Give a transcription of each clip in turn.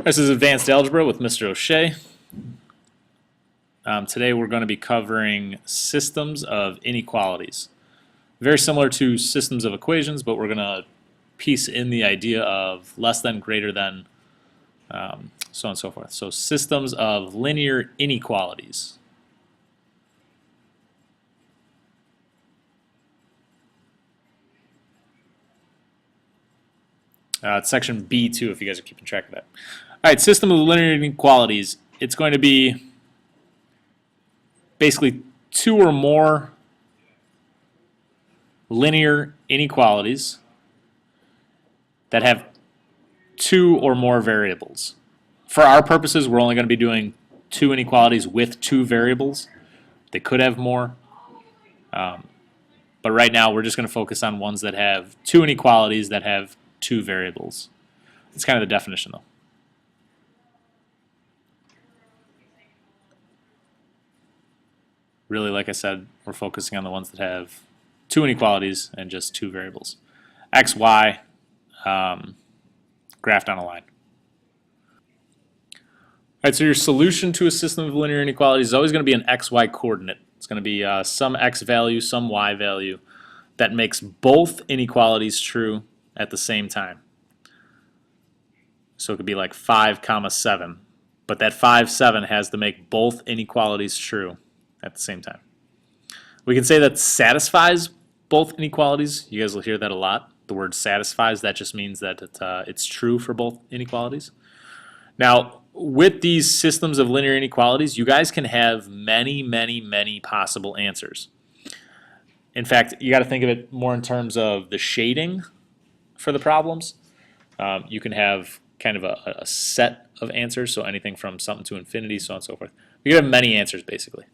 This is Advanced Algebra with Mr. O'Shea. Today we're going to be covering systems of inequalities. Very similar to systems of equations, but we're going to piece in the idea of less than, greater than, so on and so forth. So systems of linear inequalities. It's section B.2 if you guys are keeping track of that. All right, system of linear inequalities. It's going to be basically two or more linear inequalities that have two or more variables. For our purposes, we're only going to be doing two inequalities with two variables. They could have more. But right now, we're just going to focus on ones that have two inequalities that have two variables. It's kind of the definition, though. Really, like I said, we're focusing on the ones that have two inequalities and just two variables. X, Y, graphed on a line. All right, so your solution to a system of linear inequalities is always going to be an XY coordinate. It's going to be some X value, some Y value that makes both inequalities true at the same time. So it could be like 5, 7, but that 5, 7 has to make both inequalities true at the same time. We can say that satisfies both inequalities. You guys will hear that a lot. The word satisfies, that just means that it's true for both inequalities. Now, with these systems of linear inequalities, you guys can have many possible answers. In fact, you got to think of it more in terms of the shading for the problems. You can have kind of a set of answers, so anything from something to infinity, so on and so forth. You can have many answers, basically.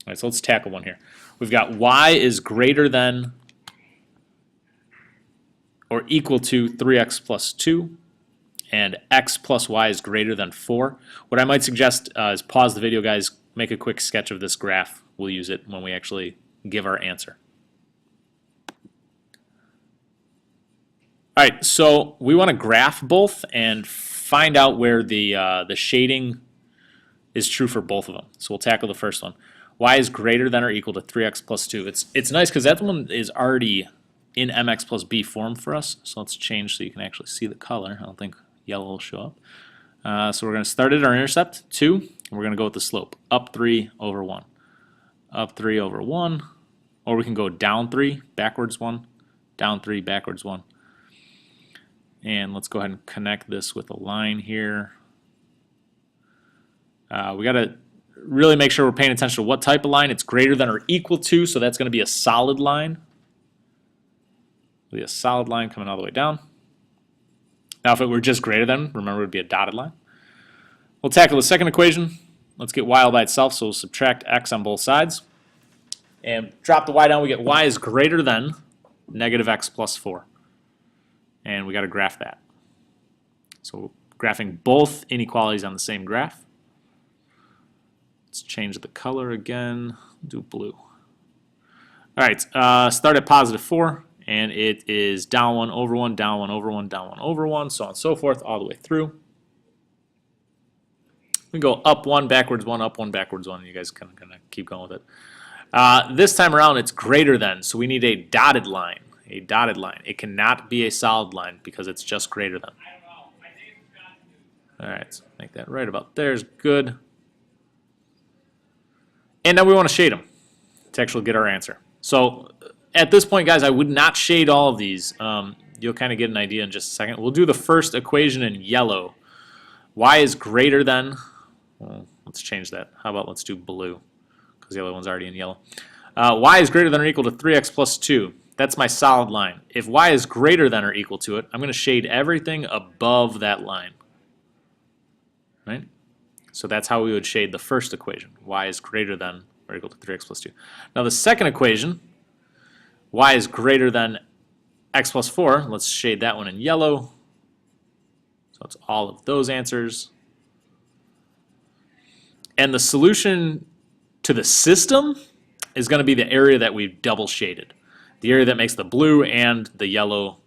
All right, so let's tackle one here. We've got y is greater than or equal to 3x plus 2, and x plus y is greater than 4. What I might suggest is pause the video, guys, make a quick sketch of this graph. We'll use it when we actually give our answer. All right, so we want to graph both and find out where the shading is true for both of them. So we'll tackle the first one. Y is greater than or equal to 3x plus 2. It's nice because that one is already in mx plus b form for us. So let's change so you can actually see the color. I don't think yellow will show up. So we're going to start at our intercept, 2, and we're going to go with the slope, up 3 over 1. Up 3 over 1, or we can go down 3, backwards 1, down 3, backwards 1. And let's go ahead and connect this with a line here. We got to really make sure we're paying attention to what type of line. It's greater than or equal to, so that's going to be a solid line. It'll be a solid line coming all the way down. Now, if it were just greater than, remember it would be a dotted line. We'll tackle the second equation. Let's get y all by itself, so we'll subtract x on both sides. And drop the y down, we get y is greater than negative x plus 4. And we got to graph that. So graphing both inequalities on the same graph. Let's change the color again, do blue. All right, start at positive 4, and it is down 1 over 1, down 1 over 1, down 1 over 1, so on and so forth, all the way through. We go up 1, backwards 1, up 1, backwards 1, and you guys can kind of keep going with it. This time around, it's greater than, so we need a dotted line. A dotted line. It cannot be a solid line because it's just greater than. All right, so make that right about there is good. And now we want to shade them to actually get our answer. So at this point, guys, I would not shade all of these. You'll kind of get an idea in just a second. We'll do the first equation in yellow. Y is greater than, well, let's change that. How about let's do blue because the other one's already in yellow. Y is greater than or equal to 3x plus 2. That's my solid line. If y is greater than or equal to it, I'm going to shade everything above that line. Right? So that's how we would shade the first equation. Y is greater than or equal to 3x plus 2. Now the second equation, y is greater than x plus 4. Let's shade that one in yellow. So it's all of those answers. And the solution to the system is going to be the area that we've double shaded. The area that makes the blue and the yellow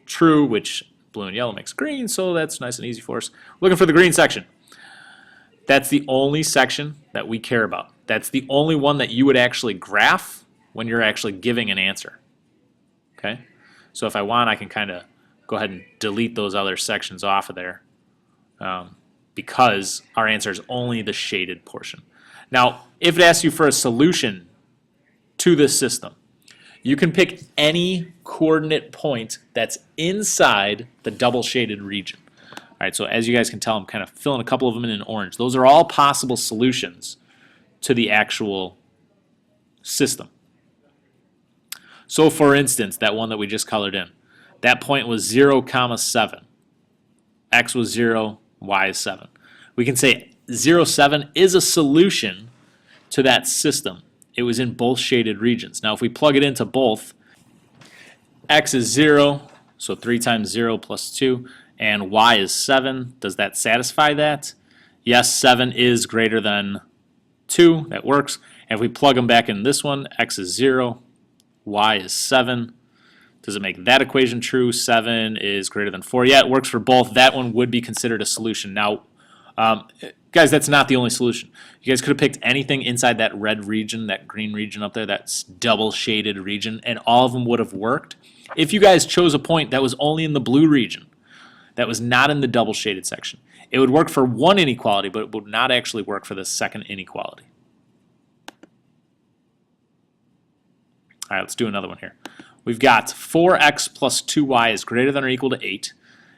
true, which blue and yellow makes green, so that's nice and easy for us. Looking for the green section. That's the only section that we care about. That's the only one that you would actually graph when you're actually giving an answer. Okay? So if I want, I can kind of go ahead and delete those other sections off of there because our answer is only the shaded portion. Now, if it asks you for a solution to this system, you can pick any coordinate point that's inside the double shaded region. All right, so as you guys can tell, I'm kind of filling a couple of them in orange. Those are all possible solutions to the actual system. So for instance, that one that we just colored in, that point was 0, 7. X was 0, y is 7. We can say 0, 7 is a solution to that system. It was in both shaded regions. Now if we plug it into both, x is 0, so 3 times 0 plus 2, and y is 7. Does that satisfy that? Yes, 7 is greater than 2. That works. And if we plug them back in this one, x is 0, y is 7. Does it make that equation true? 7 is greater than 4. Yeah, it works for both. That one would be considered a solution. Now, guys, that's not the only solution. You guys could have picked anything inside that red region, that green region up there, that double shaded region, and all of them would have worked. If you guys chose a point that was only in the blue region, that was not in the double shaded section, it would work for one inequality, but it would not actually work for the second inequality. All right, let's do another one here. We've got 4x plus 2y is greater than or equal to 8,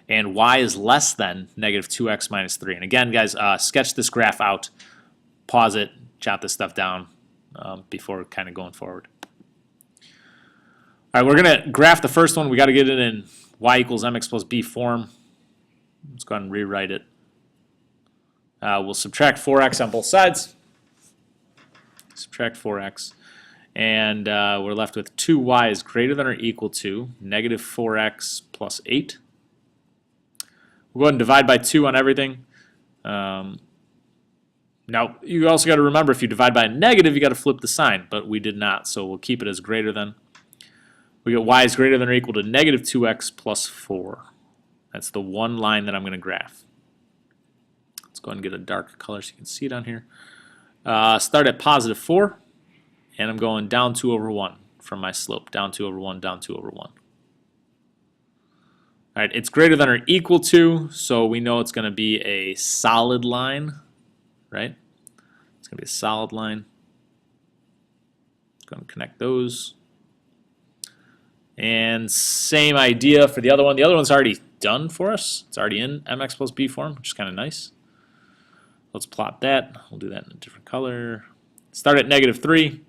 and y is less than negative 2x minus 3. And again, guys, sketch this graph out, pause it, jot this stuff down before kind of going forward. All right, we're going to graph the first one. We got to get it in y equals mx plus b form. Let's go ahead and rewrite it. We'll subtract 4x on both sides. Subtract 4x. And we're left with 2y is greater than or equal to negative 4x plus 8. We'll go ahead and divide by 2 on everything. Now, you also got to remember, if you divide by a negative, you got to flip the sign, but we did not, so we'll keep it as greater than. We get y is greater than or equal to negative 2x plus 4. That's the one line that I'm going to graph. Let's go ahead and get a darker color so you can see it on here. Start at positive 4, and I'm going down 2 over 1 from my slope. Down 2 over 1, down 2 over 1. All right, it's greater than or equal to, so we know it's going to be a solid line, right? It's going to be a solid line. Going to connect those. And same idea for the other one. The other one's already done for us. It's already in mx plus b form, which is kind of nice. Let's plot that. We'll do that in a different color. Start at negative 3.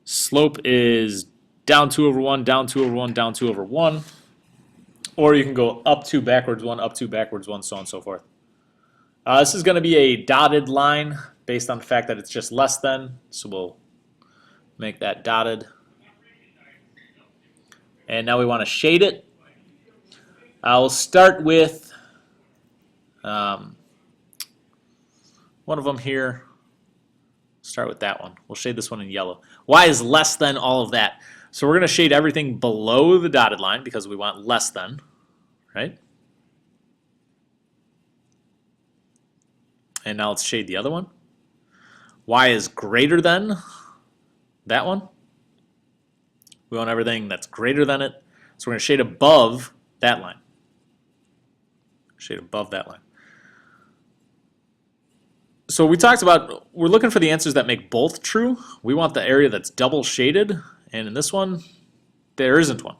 Slope is down 2 over 1, down 2 over 1, down 2 over 1. Or you can go up 2, backwards 1, up 2, backwards 1, so on and so forth. This is going to be a dotted line based on the fact that it's just less than. So we'll make that dotted. And now we want to shade it. I'll start with one of them here. Start with that one. We'll shade this one in yellow. Y is less than all of that. So we're going to shade everything below the dotted line because we want less than, right? And now let's shade the other one. Y is greater than that one. We want everything that's greater than it. So we're going to shade above that line. Shade above that line. So we talked about, we're looking for the answers that make both true. We want the area that's double shaded, and in this one, there isn't one,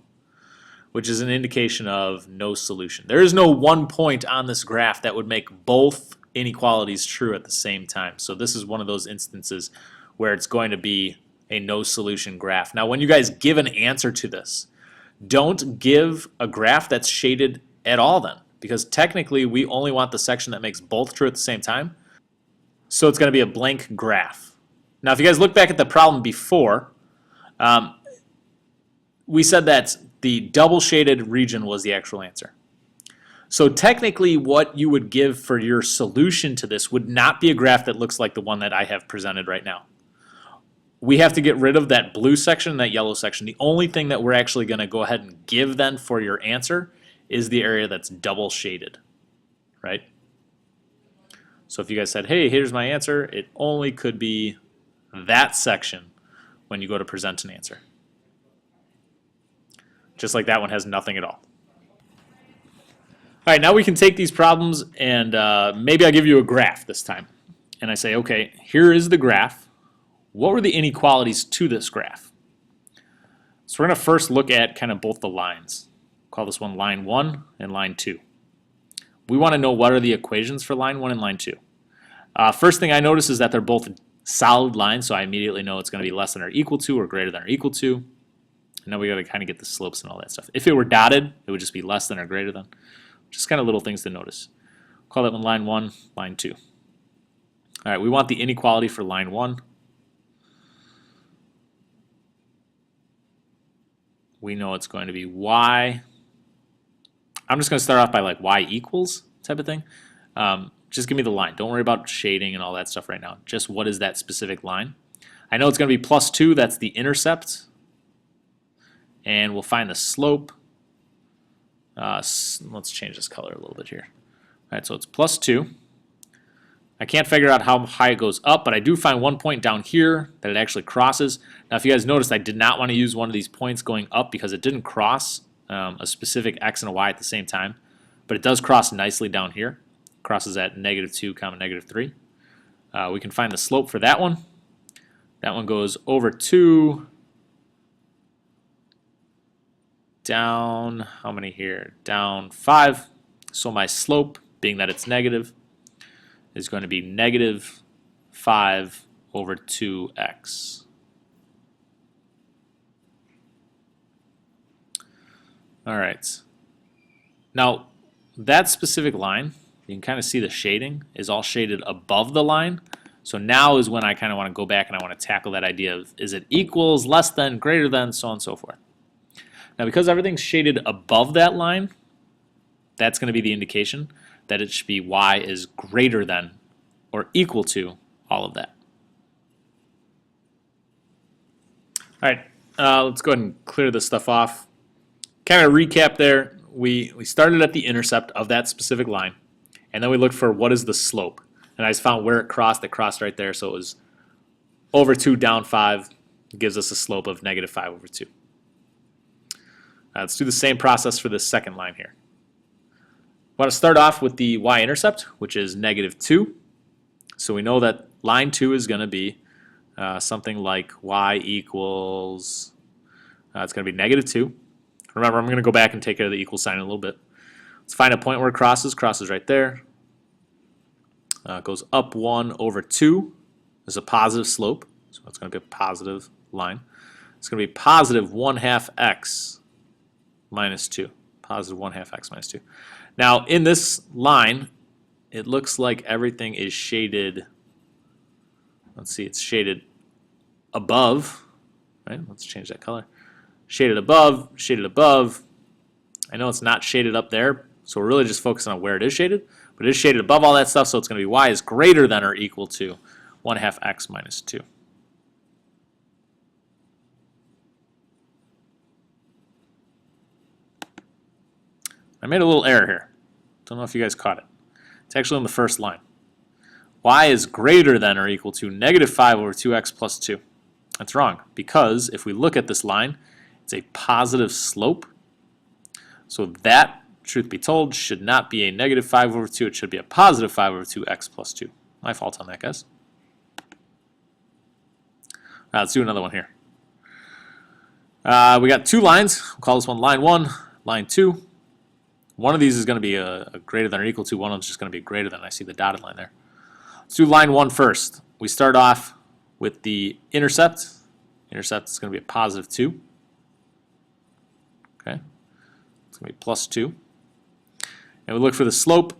which is an indication of no solution. There is no one point on this graph that would make both inequalities true at the same time. So this is one of those instances where it's going to be a no solution graph. Now, when you guys give an answer to this, don't give a graph that's shaded at all then, because technically we only want the section that makes both true at the same time. So it's going to be a blank graph. Now, if you guys look back at the problem before, we said that the double shaded region was the actual answer. So technically what you would give for your solution to this would not be a graph that looks like the one that I have presented right now. We have to get rid of that blue section and that yellow section. The only thing that we're actually going to go ahead and give then for your answer is the area that's double shaded, right? So if you guys said, hey, here's my answer, it only could be that section when you go to present an answer. Just like that one has nothing at all. All right, now we can take these problems and maybe I'll give you a graph this time. And I say, okay, here is the graph. What were the inequalities to this graph? So we're going to first look at kind of both the lines. Call this one line 1 and line 2. We want to know what are the equations for line 1 and line 2. First thing I notice is that they're both solid lines, so I immediately know it's going to be less than or equal to or greater than or equal to. And now we got to kind of get the slopes and all that stuff. If it were dotted, it would just be less than or greater than. Just kind of little things to notice. Call that one line 1, line 2. All right, we want the inequality for line 1. We know it's going to be y. I'm just going to start off by like y equals type of thing. Just give me the line. Don't worry about shading and all that stuff right now. Just what is that specific line? I know it's going to be plus 2. That's the intercept. And we'll find the slope. Let's change this color a little bit here. All right, so it's plus 2. I can't figure out how high it goes up, but I do find one point down here that it actually crosses. Now, if you guys noticed, I did not want to use one of these points going up because it didn't cross a specific x and a y at the same time, but it does cross nicely down here. It crosses at -2, -3. We can find the slope for that one. That one goes over 2, down, how many here? Down 5. So my slope, being that it's negative, is going to be -5 over 2x. All right. Now, that specific line, you can kind of see the shading is all shaded above the line. So now is when I kind of want to go back and I want to tackle that idea of is it equals, less than, greater than, so on and so forth. Now, because everything's shaded above that line, that's going to be the indication that it should be y is greater than or equal to all of that. All right, let's go ahead and clear this stuff off. Kind of recap there, we started at the intercept of that specific line, and then we looked for what is the slope. And I just found where it crossed right there, so it was over 2 down 5, gives us a slope of -5 over 2. Let's do the same process for this second line here. I want to start off with the y-intercept, which is -2. So we know that line 2 is going to be something like y equals, it's going to be -2. Remember, I'm going to go back and take care of the equal sign in a little bit. Let's find a point where it crosses right there. It goes up 1 over 2. There's a positive slope, so it's going to be a positive line. It's going to be positive 1/2 x minus 2. Positive 1/2 x minus 2. Now, in this line, it looks like everything is shaded. Let's see, it's shaded above, right? Let's change that color. Shaded above, shaded above. I know it's not shaded up there, so we're really just focusing on where it is shaded, but it is shaded above all that stuff, so it's going to be y is greater than or equal to 1/2 x minus 2. I made a little error here. Don't know if you guys caught it. It's actually on the first line. Y is greater than or equal to -5 over 2x plus 2. That's wrong, because if we look at this line, it's a positive slope. So that, truth be told, should not be a -5 over 2. It should be a positive 5 over 2x plus 2. My fault on that, guys. Let's do another one here. We got two lines. We'll call this one line 1, line 2. One of these is going to be a greater than or equal to. One of them is just going to be greater than. I see the dotted line there. Let's do line 1 first. We start off with the intercept. Intercept is going to be a positive 2. Okay. It's going to be plus 2. And we look for the slope.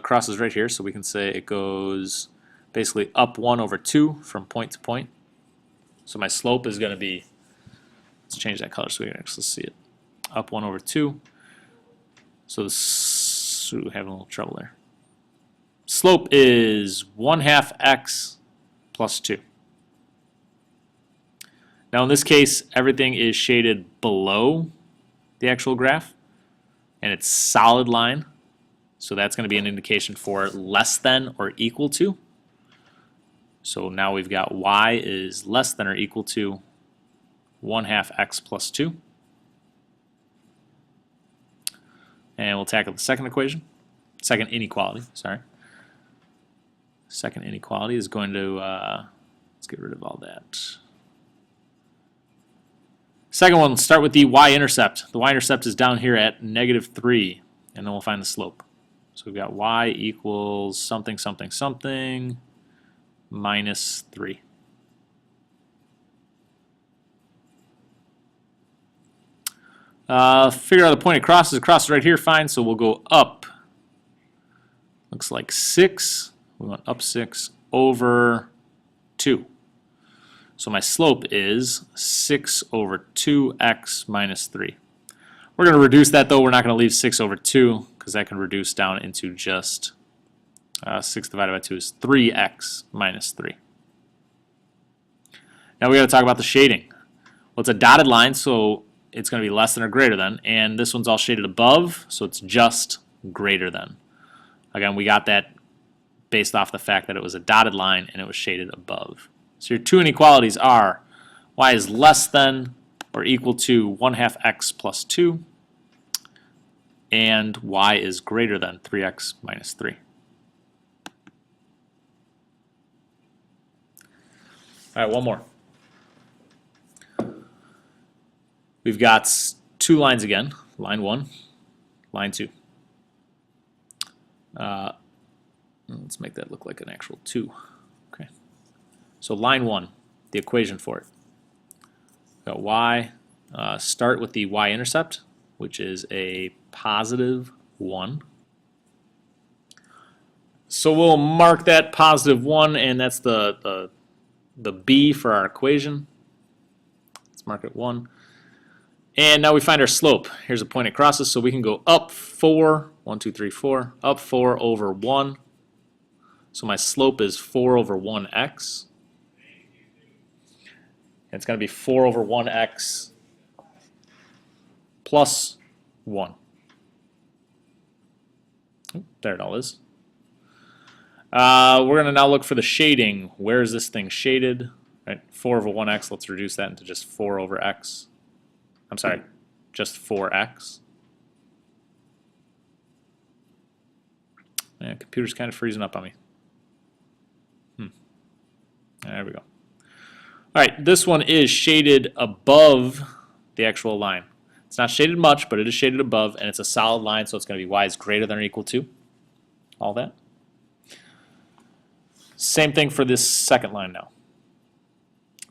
Crosses right here, so we can say it goes basically up 1 over 2 from point to point. So my slope is going to be, let's change that color so we can actually see it. Up 1 over 2. So this, ooh, having a little trouble there. Slope is 1/2 x plus 2. Now in this case, everything is shaded below the actual graph. and it's solid line. So that's going to be an indication for less than or equal to. So now we've got y is less than or equal to 1/2 x plus 2. And we'll tackle the second equation, second inequality, sorry. Second inequality is going to, let's get rid of all that. Second one, let's start with the y-intercept. The y-intercept is down here at -3, and then we'll find the slope. So we've got y equals something, something, something, minus 3. Figure out the point it crosses. It crosses right here, fine, so we'll go up. Looks like 6. We want up 6 over 2. So my slope is 6 over 2x minus 3. We're going to reduce that though. We're not going to leave 6 over 2 because that can reduce down into just 6 divided by 2 is 3x minus 3. Now we got to talk about the shading. Well, it's a dotted line, so it's going to be less than or greater than, and this one's all shaded above, so it's just greater than. Again, we got that based off the fact that it was a dotted line and it was shaded above. So your two inequalities are y is less than or equal to 1/2 x plus 2, and y is greater than 3x minus 3. All right, one more. We've got two lines again, line 1, line 2. Let's make that look like an actual 2. Okay. So line 1, the equation for it. We've got y, start with the y-intercept, which is a positive 1. So we'll mark that positive 1, and that's the b for our equation. Let's mark it 1. And now we find our slope. Here's a point it crosses, so we can go up 4, 1, 2, 3, 4, up 4 over 1. So my slope is 4 over 1x. And it's going to be 4 over 1x plus 1. There it all is. We're going to now look for the shading. Where is this thing shaded? Right, 4 over 1x, let's reduce that into just 4 over x. I'm sorry, just 4x. Yeah, computer's kind of freezing up on me. There we go. All right, this one is shaded above the actual line. It's not shaded much, but it is shaded above, and it's a solid line, so it's going to be y is greater than or equal to all that. Same thing for this second line now.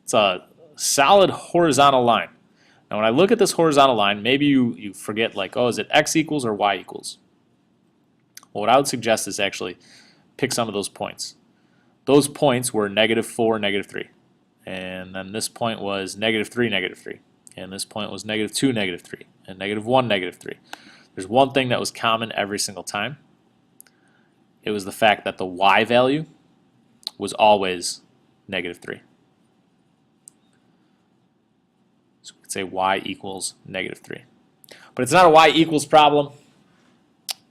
It's a solid horizontal line. Now, when I look at this horizontal line, maybe you forget, like, oh, is it x equals or y equals? Well, what I would suggest is actually pick some of those points. Those points were -4, -3. And then this point was -3, -3. And this point was -2, -3. And -1, -3. There's one thing that was common every single time. It was the fact that the y value was always -3. So we could say y equals -3. But it's not a y equals problem.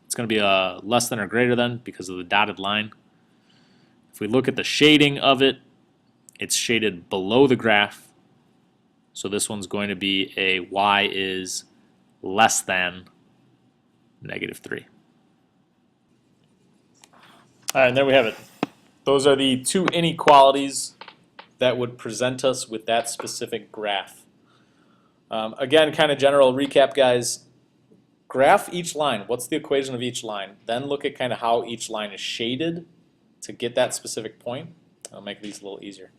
It's going to be a less than or greater than because of the dotted line. If we look at the shading of it, it's shaded below the graph. So this one's going to be a y is less than -3. All right, and there we have it. Those are the two inequalities that would present us with that specific graph. Again, kind of general recap, guys. Graph each line. What's the equation of each line? Then look at kind of how each line is shaded to get that specific point. I'll make these a little easier.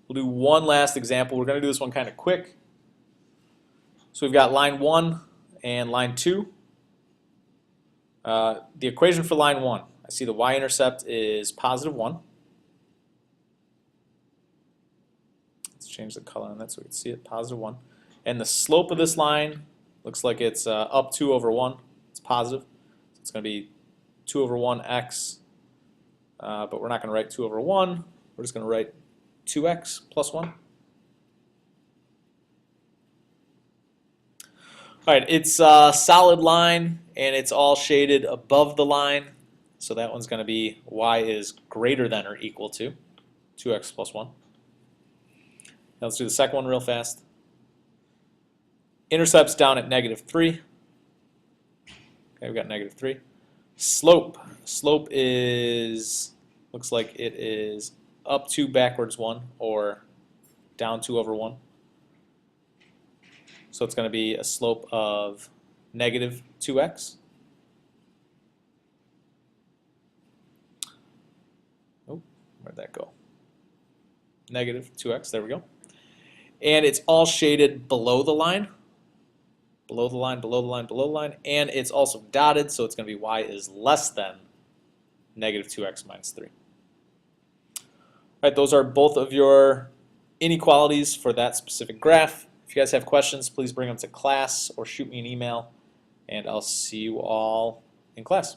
We'll do one last example. We're going to do this one kind of quick. So we've got line 1 and line 2. The equation for line 1. I see the y-intercept is positive 1. Let's change the color on that so we can see it, positive 1. And the slope of this line looks like it's up 2 over 1. It's positive. So it's going to be 2 over 1x. But we're not going to write 2 over 1. We're just going to write 2x plus 1. All right, it's a solid line, and it's all shaded above the line, so that one's going to be y is greater than or equal to 2x plus 1. Now let's do the second one real fast. Intercept's down at -3. Okay, we've got -3. Slope. Slope is, looks like it is up 2 backwards 1 or down 2 over 1. So it's going to be a slope of -2x. Oh, where'd that go? -2x, there we go. And it's all shaded below the line. Below the line, below the line, below the line. And it's also dotted, so it's going to be y is less than -2x minus 3. All right, those are both of your inequalities for that specific graph. If you guys have questions, please bring them to class or shoot me an email, and I'll see you all in class.